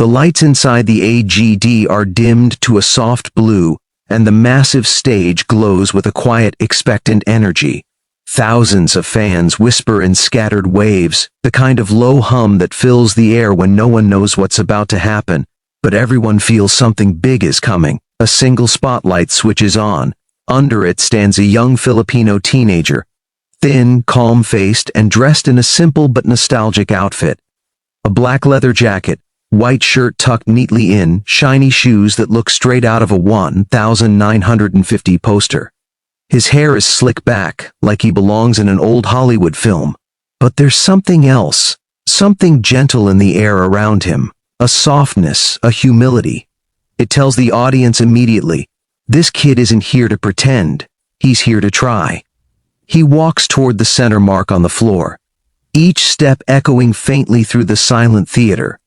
The lights inside the AGT are dimmed to a soft blue, and the massive stage glows with a quiet, expectant energy. Thousands of fans whisper in scattered waves, the kind of low hum that fills the air when no one knows what's about to happen, but everyone feels something big is coming. A single spotlight switches on. Under it stands a young Filipino teenager, thin, calm-faced, and dressed in a simple but nostalgic outfit. A black leather jacket, white shirt tucked neatly in, shiny shoes that look straight out of a 1950 poster. His hair is slicked back, like he belongs in an old Hollywood film. But there's something else, something gentle in the air around him, a softness, a humility. It tells the audience immediately, this kid isn't here to pretend, he's here to try. He walks toward the center mark on the floor, each step echoing faintly through the silent theater.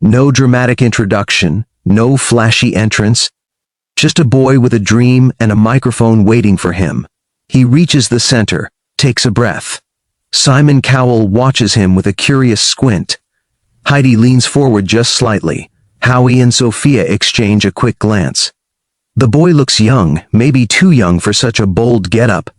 No dramatic introduction, no flashy entrance, just a boy with a dream and a microphone waiting for him. He reaches the center, takes a breath. Simon Cowell watches him with a curious squint. Heidi leans forward just slightly. Howie and Sophia exchange a quick glance. The boy looks young, maybe too young for such a bold getup.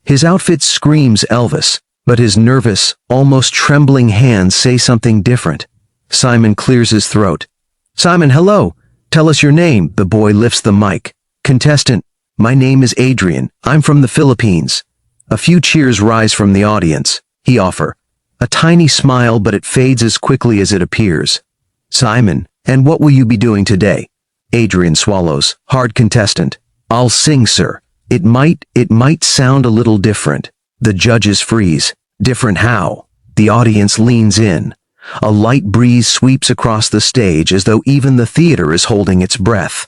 His outfit screams Elvis, but his nervous, almost trembling hands say something different. Simon clears his throat. Simon, hello. Tell us your name. The boy lifts the mic. Contestant, my name is Adrien. I'm from the Philippines. A few cheers rise from the audience. He offers. A tiny smile, but it fades as quickly as it appears. Simon, and what will you be doing today? Adrien swallows. Hard contestant. I'll sing, sir. It might sound a little different. The judges freeze. Different how? The audience leans in. A light breeze sweeps across the stage as though even the theater is holding its breath.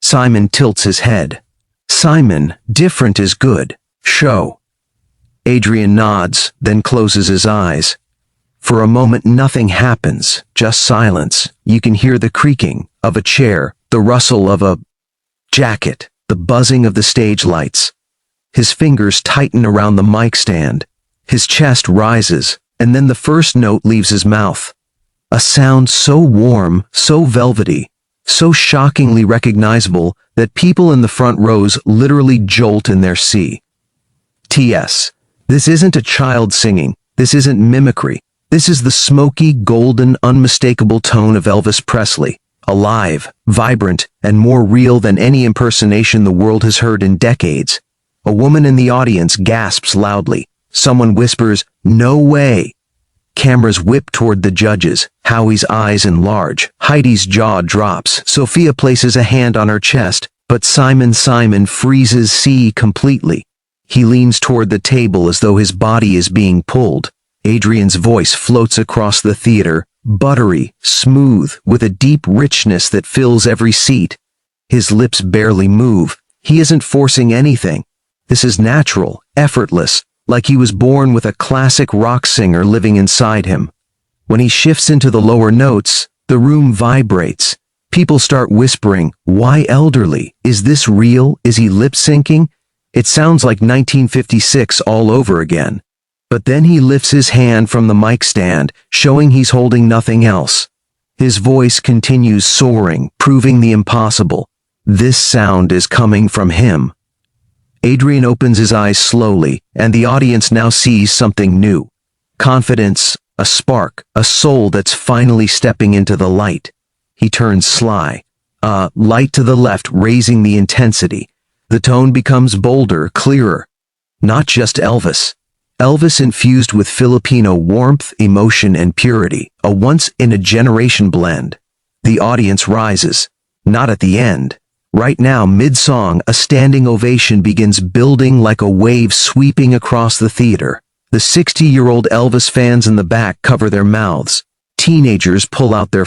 Simon tilts his head. Simon, different is good. Show. Adrien nods, then closes his eyes. For a moment nothing happens, just silence. You can hear the creaking of a chair, the rustle of a jacket, the buzzing of the stage lights. His fingers tighten around the mic stand. His chest rises, and then the first note leaves his mouth. A sound so warm, so velvety, so shockingly recognizable that people in the front rows literally jolt in their seat. T.S. This isn't a child singing. This isn't mimicry. This is the smoky, golden, unmistakable tone of Elvis Presley. Alive, vibrant, and more real than any impersonation the world has heard in decades. A woman in the audience gasps loudly. Someone whispers, "No way." Cameras whip toward the judges. Howie's eyes enlarge. Heidi's jaw drops. Sophia places a hand on her chest, but Simon freezes completely. He leans toward the table as though his body is being pulled. Adrien's voice floats across the theater, buttery, smooth, with a deep richness that fills every seat. His lips barely move. He isn't forcing anything. This is natural, effortless, like he was born with a classic rock singer living inside him. When he shifts into the lower notes, the room vibrates. People start whispering, "Why elderly? Is this real? Is he lip-syncing?" It sounds like 1956 all over again. But then he lifts his hand from the mic stand, showing he's holding nothing else. His voice continues soaring, proving the impossible. This sound is coming from him. Adrien opens his eyes slowly, and the audience now sees something new. Confidence, a spark, a soul that's finally stepping into the light. He turns sly. Light to the left, raising the intensity. The tone becomes bolder, clearer. Not just Elvis. Elvis infused with Filipino warmth, emotion, and purity, a once-in-a-generation blend. The audience rises. Not at the end. Right now, mid-song, a standing ovation begins building like a wave sweeping across the theater. The 60-year-old Elvis fans in the back cover their mouths. Teenagers pull out their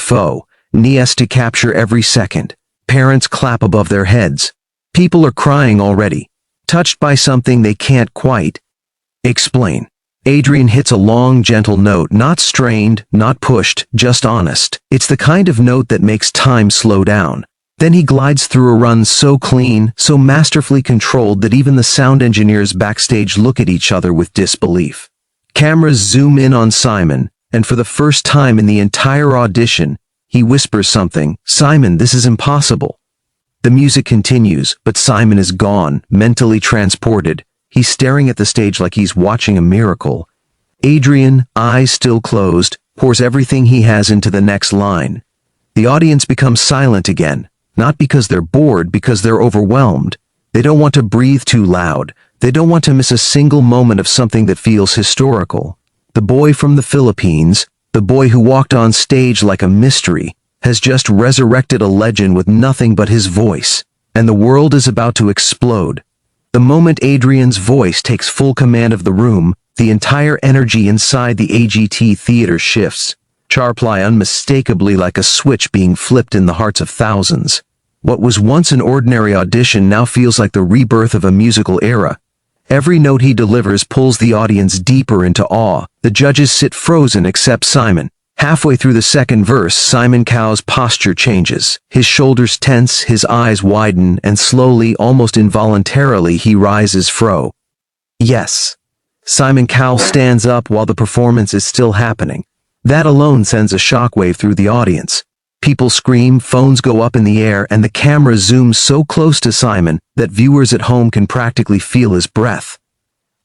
NES to capture every second. Parents clap above their heads. People are crying already, touched by something they can't quite explain. Adrien hits a long, gentle note, not strained, not pushed, just honest. It's the kind of note that makes time slow down. Then he glides through a run so clean, so masterfully controlled that even the sound engineers backstage look at each other with disbelief. Cameras zoom in on Simon, and for the first time in the entire audition, He whispers something. "Simon, this is impossible." The music continues, but Simon is gone, mentally transported. He's staring at the stage like he's watching a miracle. Adrien, eyes still closed, pours everything he has into the next line. The audience becomes silent again, not because they're bored, because they're overwhelmed. They don't want to breathe too loud. They don't want to miss a single moment of something that feels historical. The boy from the Philippines, the boy who walked on stage like a mystery, has just resurrected a legend with nothing but his voice, and the world is about to explode. The moment Adrien's voice takes full command of the room, the entire energy inside the AGT theater shifts, sharply unmistakably like a switch being flipped in the hearts of thousands. What was once an ordinary audition now feels like the rebirth of a musical era. Every note he delivers pulls the audience deeper into awe. The judges sit frozen except Simon. Halfway through the second verse, Simon Cowell's posture changes. His shoulders tense, his eyes widen, and slowly, almost involuntarily, he rises fro. Yes. Simon Cowell stands up while the performance is still happening. That alone sends a shockwave through the audience. People scream, phones go up in the air, and the camera zooms so close to Simon that viewers at home can practically feel his breath.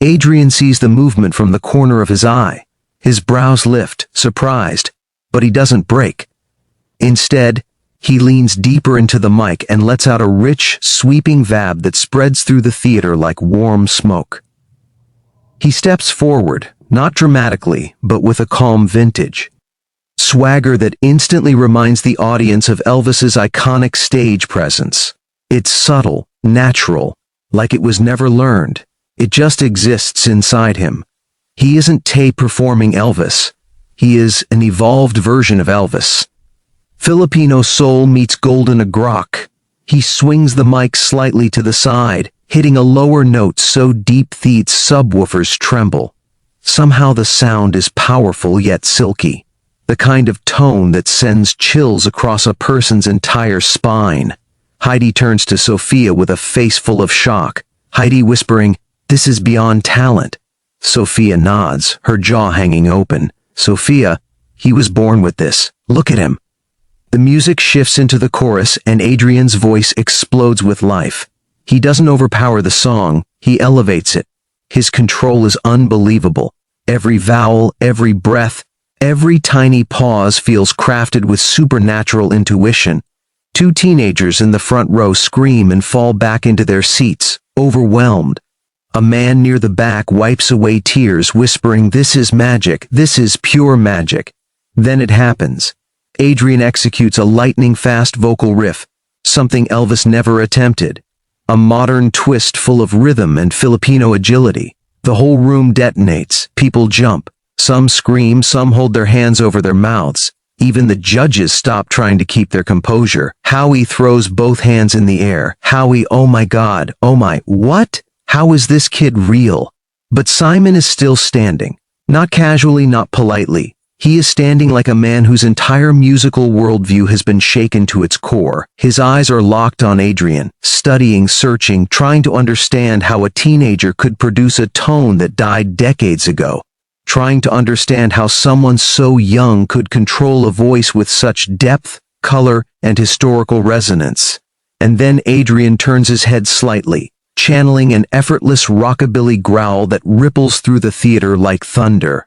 Adrien sees the movement from the corner of his eye. His brows lift, surprised, but he doesn't break. Instead, he leans deeper into the mic and lets out a rich, sweeping vab that spreads through the theater like warm smoke. He steps forward, not dramatically, but with a calm vintage. Swagger that instantly reminds the audience of Elvis's iconic stage presence. It's subtle, natural, like it was never learned. It just exists inside him. He isn't tape performing Elvis. He is an evolved version of Elvis. Filipino soul meets golden agrok. He swings the mic slightly to the side, hitting a lower note so deep the subwoofers tremble. Somehow the sound is powerful yet silky. The kind of tone that sends chills across a person's entire spine. Heidi turns to Sophia with a face full of shock. Heidi whispering, "This is beyond talent." Sophia nods, her jaw hanging open. "Sophia, he was born with this. Look at him." The music shifts into the chorus and Adrien's voice explodes with life. He doesn't overpower the song, he elevates it. His control is unbelievable. Every vowel, every breath, every tiny pause feels crafted with supernatural intuition. Two teenagers in the front row scream and fall back into their seats, overwhelmed. A man near the back wipes away tears, whispering, "This is magic, this is pure magic." Then it happens. Adrien executes a lightning-fast vocal riff, something Elvis never attempted. A modern twist full of rhythm and Filipino agility. The whole room detonates, people jump. Some scream, some hold their hands over their mouths. Even the judges stop trying to keep their composure. Howie throws both hands in the air. Howie, oh my God, oh my, what? How is this kid real? But Simon is still standing. Not casually, not politely. He is standing like a man whose entire musical worldview has been shaken to its core. His eyes are locked on Adrien, studying, searching, trying to understand how a teenager could produce a tone that died decades ago. Trying to understand how someone so young could control a voice with such depth, color, and historical resonance. And then Adrien turns his head slightly, channeling an effortless rockabilly growl that ripples through the theater like thunder.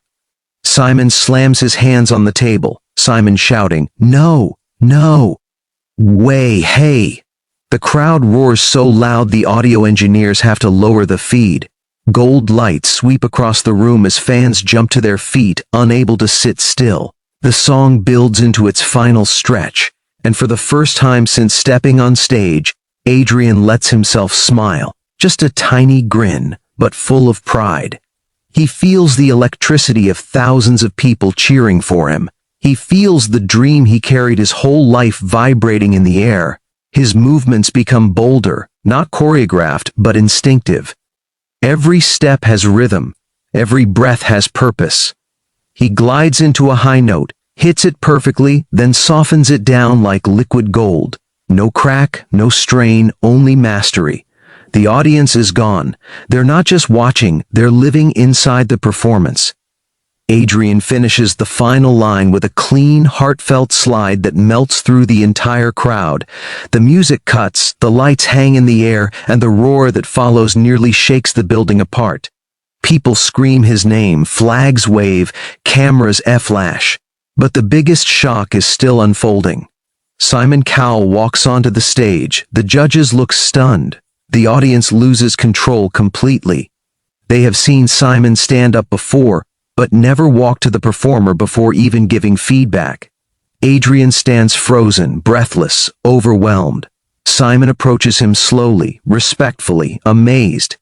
Simon slams his hands on the table, Simon shouting, "No, no, way, hey." The crowd roars so loud the audio engineers have to lower the feed. Gold lights sweep across the room as fans jump to their feet, unable to sit still. The song builds into its final stretch, and for the first time since stepping on stage, Adrien lets himself smile. Just a tiny grin, but full of pride. He feels the electricity of thousands of people cheering for him. He feels the dream he carried his whole life vibrating in the air. His movements become bolder, not choreographed, but instinctive. Every step has rhythm. Every breath has purpose. He glides into a high note, hits it perfectly, then softens it down like liquid gold. No crack, no strain, only mastery. The audience is gone. They're not just watching, they're living inside the performance. Adrien finishes the final line with a clean, heartfelt slide that melts through the entire crowd. The music cuts, the lights hang in the air, and the roar that follows nearly shakes the building apart. People scream his name, flags wave, cameras flash. But the biggest shock is still unfolding. Simon Cowell walks onto the stage. The judges look stunned. The audience loses control completely. They have seen Simon stand up before, but never walk to the performer before even giving feedback. Adrien stands frozen, breathless, overwhelmed. Simon approaches him slowly, respectfully, amazed.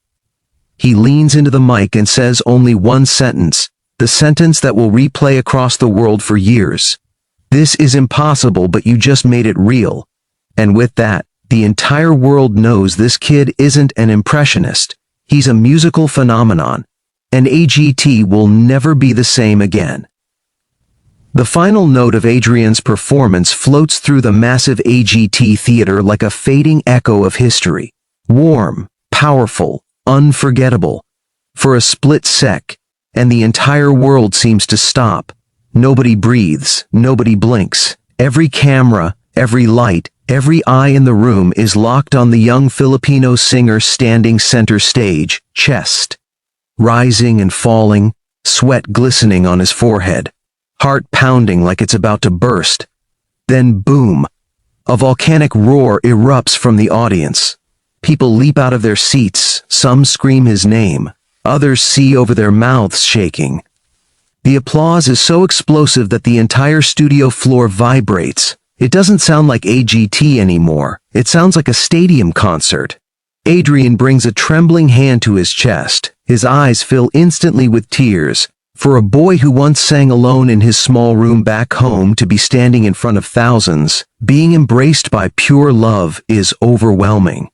He leans into the mic and says only one sentence, the sentence that will replay across the world for years. "This is impossible, but you just made it real." And with that, the entire world knows this kid isn't an impressionist. He's a musical phenomenon, and AGT will never be the same again. The final note of Adrien's performance floats through the massive AGT theater like a fading echo of history. Warm, powerful, unforgettable. For a split sec, and the entire world seems to stop. Nobody breathes, nobody blinks. Every camera, every light, every eye in the room is locked on the young Filipino singer standing center stage, chest rising and falling, sweat glistening on his forehead, heart pounding like it's about to burst. Then boom! A volcanic roar erupts from the audience. People leap out of their seats, some scream his name, others see over their mouths shaking. The applause is so explosive that the entire studio floor vibrates. It doesn't sound like AGT anymore. It sounds like a stadium concert. Adrien brings a trembling hand to his chest. His eyes fill instantly with tears. For a boy who once sang alone in his small room back home to be standing in front of thousands, being embraced by pure love is overwhelming.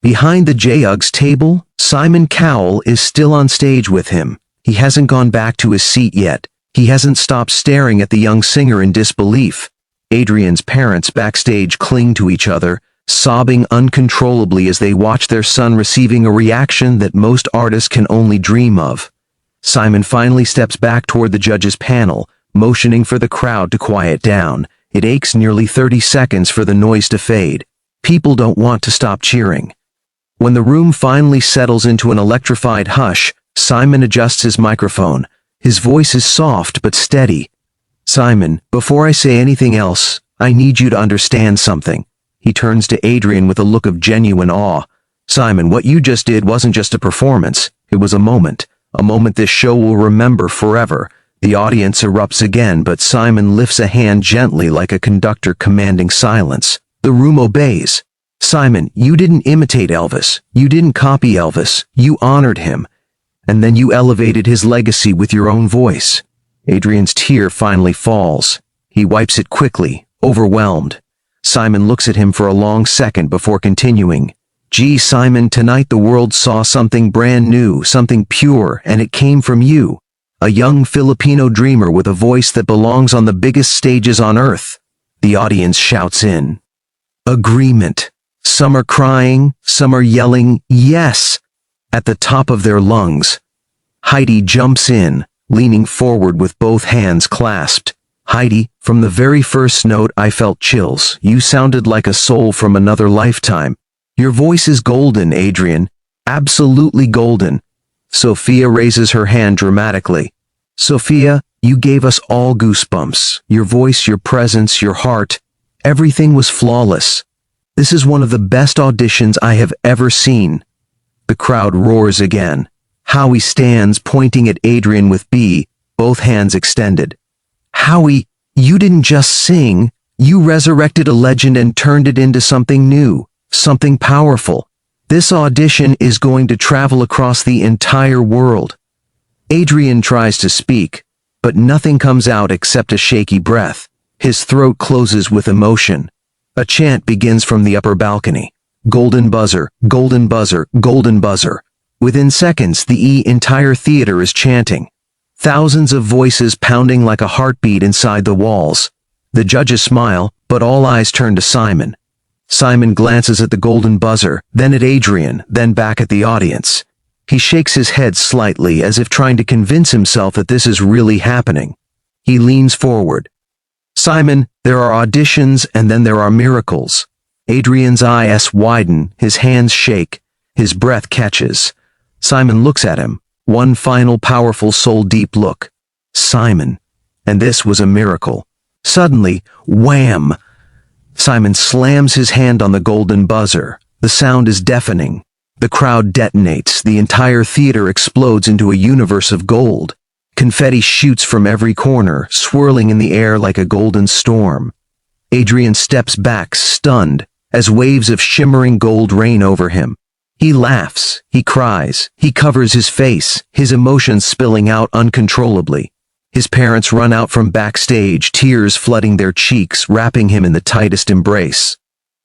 Behind the J-Ug's table, Simon Cowell is still on stage with him. He hasn't gone back to his seat yet. He hasn't stopped staring at the young singer in disbelief. Adrien's parents backstage cling to each other, sobbing uncontrollably as they watch their son receiving a reaction that most artists can only dream of. Simon finally steps back toward the judges' panel, motioning for the crowd to quiet down. It takes nearly 30 seconds for the noise to fade. People don't want to stop cheering. When the room finally settles into an electrified hush, Simon adjusts his microphone. His voice is soft but steady. "Simon, before I say anything else, I need you to understand something." He turns to Adrien with a look of genuine awe. "Simon, what you just did wasn't just a performance. It was a moment this show will remember forever." The audience erupts again, but Simon lifts a hand gently like a conductor commanding silence. The room obeys. "Simon, you didn't imitate Elvis. You didn't copy Elvis. You honored him. And then you elevated his legacy with your own voice." Adrien's tear finally falls. He wipes it quickly, overwhelmed. Simon looks at him for a long second before continuing. "Gee, Simon, tonight the world saw something brand new, something pure, and it came from you. A young Filipino dreamer with a voice that belongs on the biggest stages on earth." The audience shouts in agreement. Some are crying, some are yelling, "Yes!" at the top of their lungs. Heidi jumps in, leaning forward with both hands clasped. "Heidi, from the very first note I felt chills. You sounded like a soul from another lifetime. Your voice is golden, Adrien. Absolutely golden." Sophia raises her hand dramatically. "Sophia, you gave us all goosebumps. Your voice, your presence, your heart. Everything was flawless. This is one of the best auditions I have ever seen." The crowd roars again. Howie stands pointing at Adrien with both hands extended. "Howie, you didn't just sing, you resurrected a legend and turned it into something new, something powerful. This audition is going to travel across the entire world." Adrien tries to speak, but nothing comes out except a shaky breath. His throat closes with emotion. A chant begins from the upper balcony. "Golden buzzer, golden buzzer, golden buzzer." Within seconds, the entire theater is chanting. Thousands of voices pounding like a heartbeat inside the walls. The judges smile, but all eyes turn to Simon. Simon glances at the golden buzzer, then at Adrien, then back at the audience. He shakes his head slightly as if trying to convince himself that this is really happening. He leans forward. Simon, there are auditions and then there are miracles. Adrien's eyes widen, his hands shake, his breath catches. Simon looks at him, one final powerful soul-deep look. Simon. And this was a miracle. Suddenly, wham! Simon slams his hand on the golden buzzer. The sound is deafening. The crowd detonates. The entire theater explodes into a universe of gold. Confetti shoots from every corner, swirling in the air like a golden storm. Adrien steps back, stunned, as waves of shimmering gold rain over him. He laughs, he cries, he covers his face, his emotions spilling out uncontrollably. His parents run out from backstage, tears flooding their cheeks, wrapping him in the tightest embrace.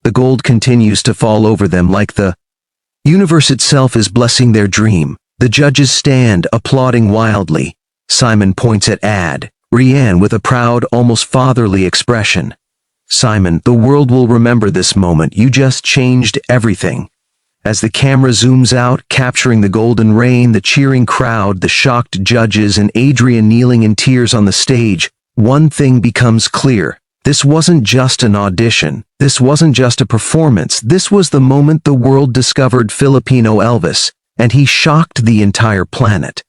The gold continues to fall over them like the universe itself is blessing their dream. The judges stand, applauding wildly. Simon points at Adrien with a proud, almost fatherly expression. Simon, the world will remember this moment. You just changed everything. As the camera zooms out, capturing the golden rain, the cheering crowd, the shocked judges, and Adrien kneeling in tears on the stage, one thing becomes clear. This wasn't just an audition. This wasn't just a performance. This was the moment the world discovered Filipino Elvis, and he shocked the entire planet.